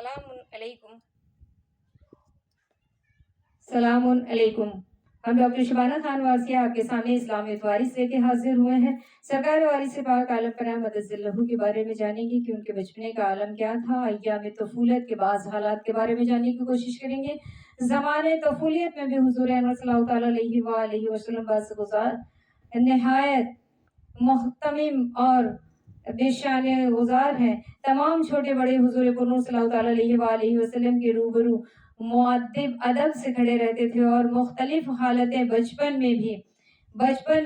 सलाम अलैकुम। हम डॉक्टर शबाना खान वासिया आपके सामने इस्लामी वारिस लेके हाजिर हुए हैं। सरकार वारिस पाक आलम पनाह मदज़िल्लहु के बारे में जानेंगे कि उनके बचपने का आलम क्या था। अय्याम तफूलत के बाज़ हालात के बारे में जानने की कोशिश करेंगे। ज़माने तफूलियत में भी हुज़ूर अनवर सल्लल्लाहु अलैहि वसल्लम बाज़गुज़ार नहायत मुहतमिम और बेशान गुज़ार हैं। तमाम छोटे बड़े हुज़ूर पुरनूर सल्लल्लाहु अलैहि वसल्लम के रूबरू मुअद्दिब अदब से खड़े रहते थे और मुख्तलिफ हालतें बचपन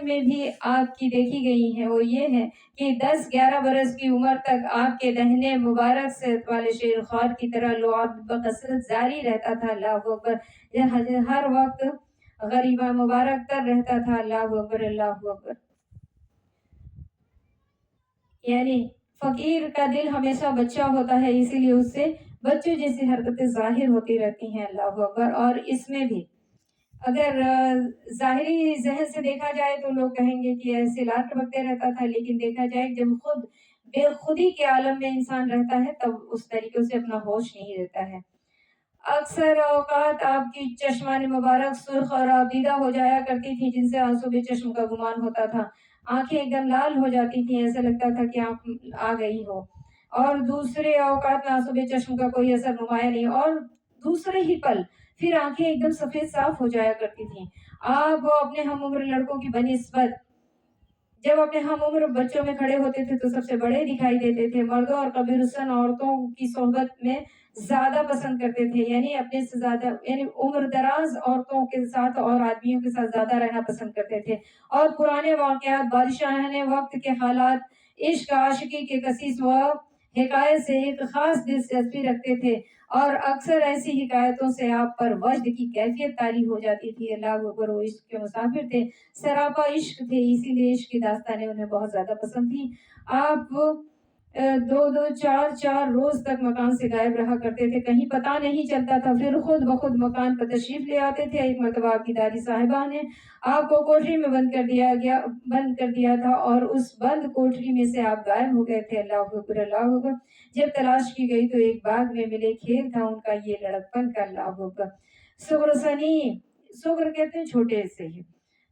में भी आपकी देखी गई हैं। वो ये है कि 10-11 बरस की उम्र तक आपके दहने मुबारक से वाले शेर ख्वार की तरह लुआब बकसरत जारी रहता था। अल्लाहु अकबर। हर वक्त गरीबा मुबारक तर रहता था। अल्लाहु अकबर, अल्लाहु अकबर। यानी फकीर का दिल हमेशा बच्चा होता है, इसीलिए उससे बच्चों जैसी हरकतें जाहिर होती रहती हैं। अल्लाहु अकबर। और इसमें भी अगर ज़ाहिरी ज़हन से देखा जाए तो लोग कहेंगे कि ऐसे लाड टपकते रहता था, लेकिन देखा जाए जब खुद बेखुदी के आलम में इंसान रहता है तब उस तरीके से अपना होश नहीं रहता है। अक्सर औकात आपकी चश्मान मुबारक सुर्ख और आबीदा हो जाया करती थी, जिनसे आंसू चश्म का गुमान होता था। आंखें एकदम लाल हो जाती थी, ऐसा लगता था कि आंख आ गई हो। और दूसरे औकात में आंसू चश्म का कोई असर नुमाया नहीं, और दूसरे ही पल फिर आंखें एकदम सफेद साफ हो जाया करती थी। आप अपने हम उम्र लड़कों की बनिस्बत जब अपने हम उम्र बच्चों में खड़े होते थे तो सबसे बड़े दिखाई देते थे। मर्दों और कबीरस्तान औरतों की सोहबत में ज्यादा पसंद करते थे, यानी अपने से ज्यादा, यानी उम्र दराज औरतों के साथ और आदमियों के साथ ज्यादा रहना पसंद करते थे। और पुराने वाकयात, बादशाह वक्त के हालात, इश्क आशिकी के कसीस व हिकायत से एक खास दिलचस्पी रखते थे, और अक्सर ऐसी हिकायतों से आप पर वजद की कैफियत तारी हो जाती थी। अल्लाह अकबर। वो इश्क के मुसाफिर थे, सरापा इश्क थे, इसीलिए इश्क की दास्तानें उन्हें बहुत ज्यादा पसंद थी। आप 2-2, 4-4 रोज तक मकान से गायब रहा करते थे, कहीं पता नहीं चलता था। फिर खुद ब खुद मकान पर तशरीफ ले आते थे। एक मरतबा आपकी दादी साहिबा ने आपको कोठरी में बंद कर दिया था, और उस बंद कोठरी में से आप गायब हो गए थे। अल्लाह अकबर, अल्लाह अकबर। जब तलाश की गई तो एक बाग में मिले, खेल था उनका ये लड़कपन का। अल्लाह अकबर। सुगर कहते हैं छोटे से ही,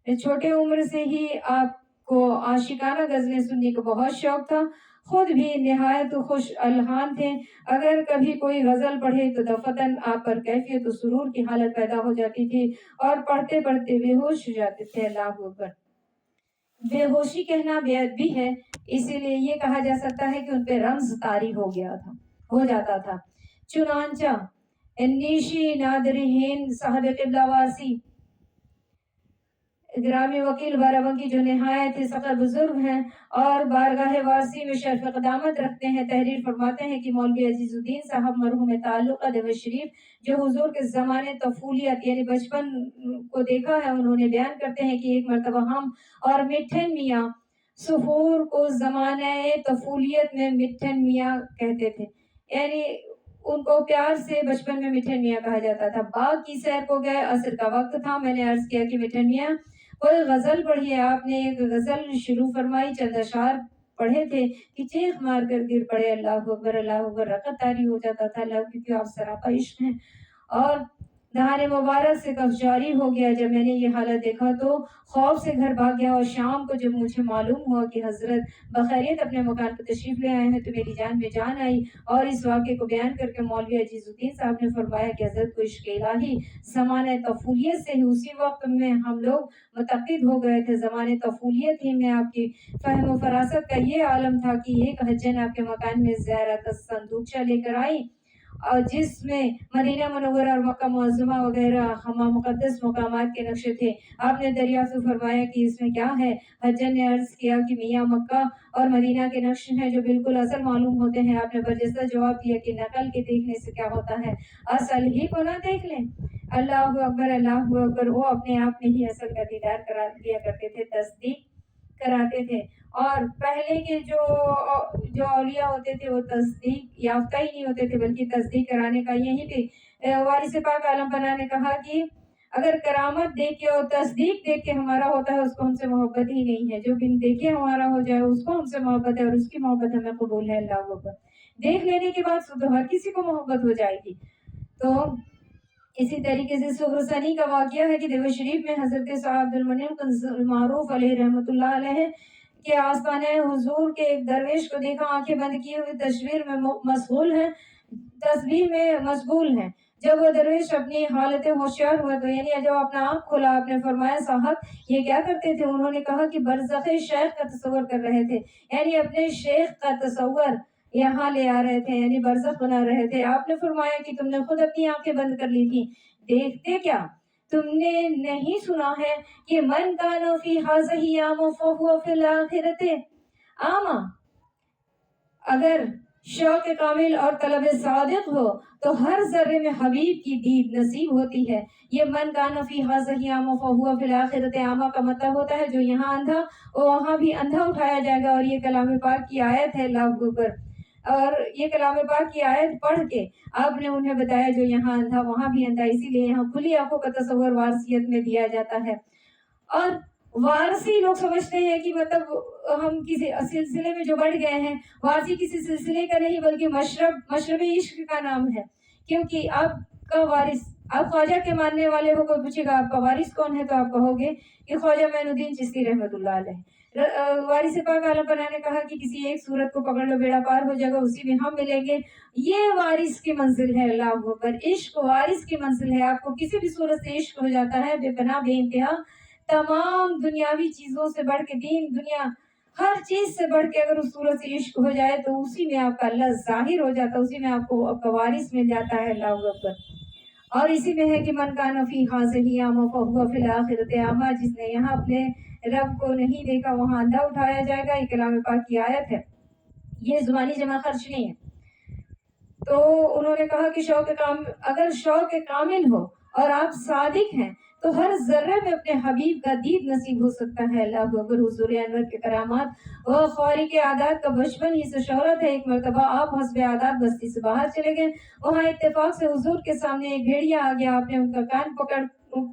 छोटे उम्र से ही आपको आशिकाना गजलें सुनने का बहुत शौक था। खुद भी निहायत खुश अलहान थे। अगर कभी कोई गजल पढ़े तो दफतन आप पर कैफियत सुरूर की हालत पैदा हो जाती थी, और पढ़ते पढ़ते बेहोश हो जाते थे। अल्लाह अकबर। बेहोशी कहना बेअदबी है, इसीलिए ये कहा जा सकता है कि उन पे रम्ज तारी हो जाता था। चुनांचा निशी नादरहीन साहब क़िबला वासी ग्रामी वकील बाराबंकी, जो निहायत ही सक़र बुजुर्ग हैं और बारगाह वासी में शर्फ क़दामत रखते हैं, तहरीर फरमाते हैं कि मौलवी अजीजुद्दीन साहब मरहूम ताल्लुक़ देव शरीफ, जो हुजूर के ज़माने तफूलियत यानी बचपन को देखा है, उन्होंने बयान करते हैं कि एक मरतबा हम और मिठन मियाँ सुहूर को ज़माने तफूलियत में मिठन मियाँ कहते थे, यानी उनको प्यार से बचपन में मिठन मियाँ कहा जाता था। बाग की सैर को गए, असर का वक्त था। मैंने अर्ज किया कि मिठन मियाँ कोई गजल पढ़ी है। आपने एक गजल शुरू फरमाई, चंद अशार पढ़े थे कि चीख मार कर गिर पड़े। अल्लाह अकबर, अल्लाह अकबर। रकत तारी हो जाता था। अल्लाह, क्योंकि आप सरापा इश्क हैं। और नहाने मुबारक से कफ जारी हो गया। जब मैंने ये हालत देखा तो खौफ से घर भाग गया, और शाम को जब मुझे मालूम हुआ कि हजरत बखैरियत अपने मकान पर तशरीफ ले आए हैं तो मेरी जान में जान आई। और इस वाक़े को बयान करके मौलवी अजीजुद्दीन साहब ने फरमाया कि हजरत को इश्क इलाही ज़माने तफूलियत से ही उसी वक्त में हम लोग मुतक़िद हो गए थे। ज़माने तफूलियत ही में आपकी फ़हम फरासत का ये आलम था कि एक हज्जन आपके मकान में ज़ियारत संदूकचा लेकर आई, और जिसमें मदीना मुनव्वरा और मक्का मुअज़्ज़मा वगैरह हमाम मुक़द्दस मकामात के नक्शे थे। आपने दरियाफ़्त फरमाया कि इसमें क्या है। हज्जन ने अर्ज़ किया कि मियाँ मक्का और मदीना के नक्शे हैं जो बिल्कुल असल मालूम होते हैं। आपने बरजस्ता जवाब दिया कि नकल के देखने से क्या होता है, असल ही को ना देख लें। अल्लाह अकबर, अल्लाह अकबर। वो अपने आप में ही असल का दीदार करा दिया करते थे, तस्दीक कराते थे। और पहले के जो औलिया होते थे वो तस्दीक याफ्ता ही नहीं होते थे, बल्कि तस्दीक कराने का यही पे वारिस पाक आलम पनाह ने कहा कि अगर करामत देख के और तस्दीक देख के हमारा होता है, उसको हमसे मोहब्बत ही नहीं है। जो बिन देखे हमारा हो जाए उसको हमसे मोहब्बत है, और उसकी मोहब्बत हमें कबूल है। अल्लाह अकबर। دیکھ لینے کے بعد تو ہر کسی کو محبت ہو جائے گی۔ تو اسی طریقے سے سغرسنی کا واقعہ ہے کہ دیوہ شریف میں حضرت صاحب عبدالمنعم کنز المعروف علیہ رحمۃ اللہ علیہ کے آستانے حضور کے ایک درویش کو دیکھا، آنکھیں بند کیے ہوئے تصویر میں مشغول ہیں، تسبیح میں مشغول ہیں۔ جب وہ درویش اپنی حالت ہوشیار ہوا تو یعنی جب اپنا آنکھ کھولا، آپ نے فرمایا صاحب یہ کیا کرتے تھے؟ انہوں نے کہا کہ برزخ شیخ کا تصور کر رہے تھے، یعنی اپنے شیخ کا تصور یہاں لے آ رہے تھے، یعنی برزخ بنا رہے تھے۔ آپ نے فرمایا کہ تم نے خود اپنی آنکھیں بند کر لی تھی، دیکھتے کیا؟ تم نے نہیں سنا ہے کہ من کان فی ھذہ اعمی فہو فی الآخرۃ اعمی؟ اگر شوق کامل اور طلب صادق ہو تو ہر ذرے میں حبیب کی دید نصیب ہوتی ہے۔ یہ من کان فی ھذہ اعمی فہو فی الآخرۃ اعمی کا مطلب ہوتا ہے جو یہاں اندھا وہ وہاں بھی اندھا اٹھایا جائے گا، اور یہ کلام پاک کی آیت ہے اللہ اکبر۔ اور یہ کلام پاک کی آیت پڑھ کے آپ نے انہیں بتایا جو یہاں اندھا وہاں بھی اندھا، اسی لیے یہاں کھلی آنکھوں کا تصور وارثیت میں دیا جاتا ہے۔ اور وارثی لوگ سمجھتے ہیں کہ مطلب ہم کسی سلسلے میں جو بڑھ گئے ہیں، وارثی کسی سلسلے کا نہیں بلکہ مشرب عشق کا نام ہے، کیونکہ آپ کا وارث، آپ خواجہ کے ماننے والے ہو، کوئی پوچھے گا آپ کا وارث کون ہے تو آپ کہو گے کہ خواجہ معین الدین چشتی رحمۃ اللہ علیہ۔ وارث پاک عالم پناہ نے کہا کہ کسی ایک صورت کو پکڑ لو بیڑا پار ہو جائے گا، اسی میں ہم ملیں گے۔ یہ وارث کی منزل ہے، اللہ اکبر۔ عشق وارث کی منزل ہے، آپ کو کسی بھی صورت سے عشق ہو جاتا ہے، بے پناہ بے انتہا، تمام دنیاوی چیزوں سے بڑھ کے، دین دنیا ہر چیز سے بڑھ کے اگر اس صورت سے عشق ہو جائے تو اسی میں آپ کا اللہ ظاہر ہو جاتا ہے، اسی میں آپ کو آپ کا وارث مل جاتا ہے، اللہ اکبر۔ اور اسی میں ہے کہ من کان فی ھذہ اعمی فہو فی الآخرۃ اعمی، جس نے یہاں اپنے رب کو نہیں دیکھا وہاں اندھا اٹھایا جائے گا۔ یہ کلام پاک کی آیت ہے، یہ زبانی جمع خرچ نہیں ہے۔ تو انہوں نے کہا کہ اگر شوق کامل ہو اور آپ صادق ہیں تو ہر ذرے میں اپنے حبیب کا دید نصیب ہو سکتا ہے، اللہ اکبر۔ حضور انور کے کرامات وہ خواری کے عادات کا بچپن ہی سے شہرت ہے۔ ایک مرتبہ آپ حسب عادات بستی سے باہر چلے گئے، وہاں اتفاق سے حضور کے سامنے ایک بھیڑیا آ گیا، آپ نے ان کا کان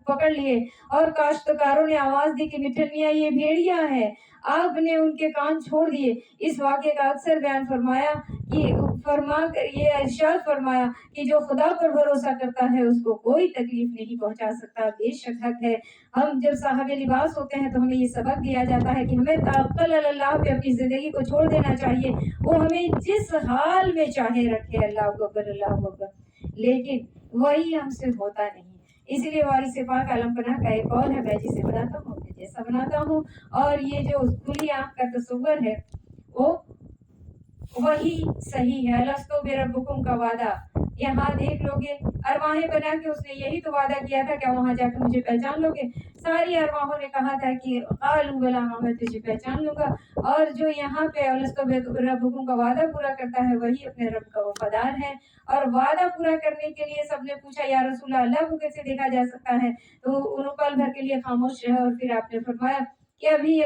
پکڑ لیے اور کاشتکاروں نے آواز دی کہ مٹھن میاں یہ بھیڑیا ہے، آپ نے ان کے کان چھوڑ دیے۔ اس واقعے کا اکثر بیان فرمایا کہ یہ ارشاد فرمایا کہ جو خدا پر بھروسہ کرتا ہے اس کو کوئی تکلیف نہیں پہنچا سکتا۔ بے شک حق ہے، ہم جب صاحب لباس ہوتے ہیں تو ہمیں یہ سبق دیا جاتا ہے کہ ہمیں توکل علی اللہ پہ اپنی زندگی کو چھوڑ دینا چاہیے، وہ ہمیں جس حال میں چاہے رکھے، اللہ اکبر اللہ اکبر، لیکن وہی ہم سے ہوتا نہیں۔ اسی لیے وارث پاک عالم پناہ کا ایک قول ہے، میں جسے بناتا ہوں میں جیسا بناتا ہوں، اور یہ جو کھلی آنکھ کا تصور ہے وہ وہی صحیح ہے۔ الستو بربکم کا وعدہ یہاں دیکھ لو گے، ارواحیں بنا کے اس نے یہی تو وعدہ کیا تھا، کیا وہاں جا کے مجھے پہچان لو گے؟ ساری ارواحوں نے کہا تھا کہ قالوا بلی ہاں میں تجھے پہچان لوں گا۔ اور جو یہاں پہ الستو بربکم کا وعدہ پورا کرتا ہے وہی اپنے رب کا وفادار ہے۔ اور وعدہ پورا کرنے کے لیے سب نے پوچھا یا رسول اللہ کو کیسے دیکھا جا سکتا ہے؟ تو انہوں پل بھر کے لیے خاموش رہے، اور پھر آپ نے فرمایا کہ ابھی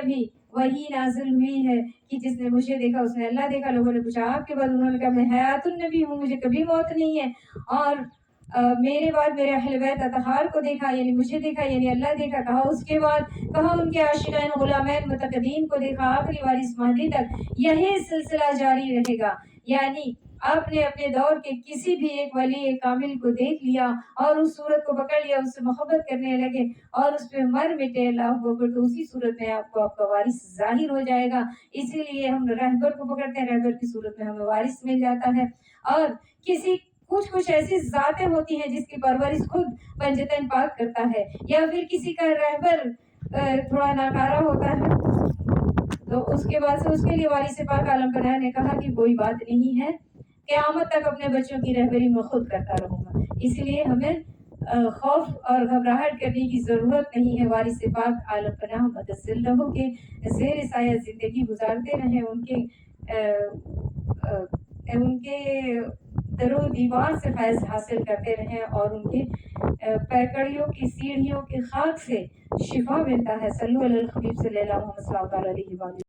وہی نازل ہوئی ہے کہ جس نے مجھے دیکھا اس نے اللہ دیکھا۔ لوگوں نے پوچھا آپ کے بعد؟ انہوں نے کہا میں حیات النبی ہوں، مجھے کبھی موت نہیں ہے، اور میرے بعد میرے اہل بیت اطہار کو دیکھا، یعنی مجھے دیکھا، یعنی اللہ دیکھا۔ کہا اس کے بعد؟ کہا ان کے عاشقین غلامین متقدین کو دیکھا، آخری وارث مہدی تک یہی سلسلہ جاری رہے گا۔ یعنی آپ نے اپنے دور کے کسی بھی ایک ولی کامل کو دیکھ لیا اور اس صورت کو پکڑ لیا، اس سے محبت کرنے لگے اور اس پہ مر مٹے، اللہ اکبر، تو اسی صورت میں آپ کو آپ کا وارث ظاہر ہو جائے گا۔ اسی لیے ہم رہبر کو پکڑتے ہیں، رہبر کی صورت میں ہمیں وارث مل جاتا ہے۔ اور کچھ ایسی ذاتیں ہوتی ہیں جس کی پرورش خود پنجتن پاک کرتا ہے، یا پھر کسی کا رہبر تھوڑا ناکارہ ہوتا ہے تو اس کے بعد سے اس کے لیے وارث پاک عالم پناہ نے کہا کہ کوئی بات نہیں ہے، قیامت تک اپنے بچوں کی رہبری میں خود کرتا رہوں گا۔ اس لیے ہمیں خوف اور گھبراہٹ کرنے کی ضرورت نہیں ہے۔ وارث پاک عالم پناہ متصل رہو کے زیر سایہ زندگی گزارتے رہیں، ان کے در و دیوار سے فیض حاصل کرتے رہیں، اور ان کے پیکڑیوں کی سیڑھیوں کی خاک سے شفا ملتا ہے۔ صلو علی الحبیب صلی اللہ علیہ وسلم۔